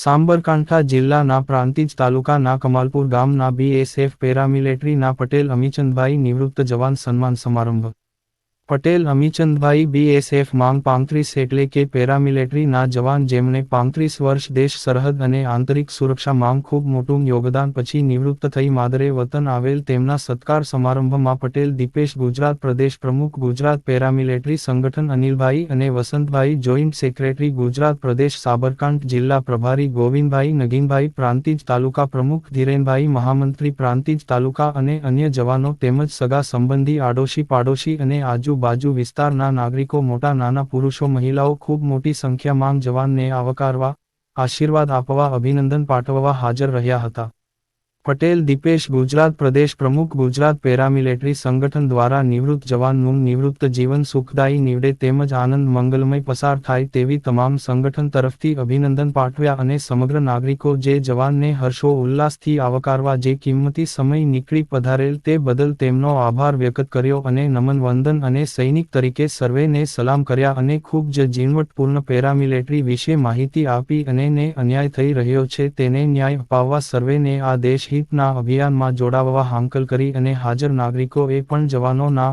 સાબરકાંઠા જિલ્લાના પ્રાંતિજ તાલુકાના કમાલપુર ગામના બીએસએફ પેરામિલિટરીના પટેલ અમીચંદભાઈ નિવૃત્ત જવાન સન્માન સમારંભ. પટેલ અમીચંદભાઈ બીએસએફ માંગ 35 એટલે કે પેરામિલિટરીના જવાન જેમણે 35 વર્ષ દેશ સરહદ અને આંતરિક સુરક્ષા માંગ ખૂબ મોટું યોગદાન પછી નિવૃત્ત થઈ માદરે વતન આવેલ તેમના સત્કાર સમારંભમાં પટેલ દીપેશ ગુજરાત પ્રદેશ પ્રમુખ ગુજરાત પેરામિલિટરી સંગઠન અનિલભાઈ અને વસંતભાઈ જોઈન્ટ સેક્રેટરી ગુજરાત પ્રદેશ સાબરકાંઠા જિલ્લા પ્રભારી ગોવિંદભાઈ નગીનભાઈ પ્રાંતિજ તાલુકા પ્રમુખ ધીરેનભાઈ મહામંત્રી પ્રાંતિજ તાલુકા અને અન્ય જવાનો તેમજ સગા સંબંધી આડોશી પાડોશી અને બાજુ વિસ્તારના નાગરિકો મોટા નાના પુરુષો મહિલાઓ ખૂબ મોટી સંખ્યામાં જવાનને આવકારવા, આશીર્વાદ આપવા અભિનંદન પાઠવવા હાજર રહ્યા હતા. પટેલ દીપેશ ગુજરાત પ્રદેશ પ્રમુખ ગુજરાત પેરામિલિટરી સંગઠન દ્વારા નિવૃત્ત જવાનનું નિવૃત્ત જીવન સુખદાયી નીવડે તેમજ આનંદ મંગલમય પસાર થાય તેવી તમામ સંગઠન તરફથી અભિનંદન પાઠવ્યા અને સમગ્ર નાગરિકો જે જવાનને હર્ષો ઉલ્લાસથી આવકારવા જે કિંમતી સમય નીકળી પધારેલ તે બદલ તેમનો આભાર વ્યક્ત કર્યો અને નમન વંદન અને સૈનિક તરીકે સર્વેને સલામ કર્યા અને ખૂબ જ ઝીણવટપૂર્ણ પેરામિલિટરી વિશે માહિતી આપી અને ને અન્યાય થઈ રહ્યો છે તેને ન્યાય અપાવવા સર્વેને આ દેશ હિતના અભિયાનમાં જોડાવવા હાંકલ કરી અને હાજર નાગરિકોએ પણ જવાનોના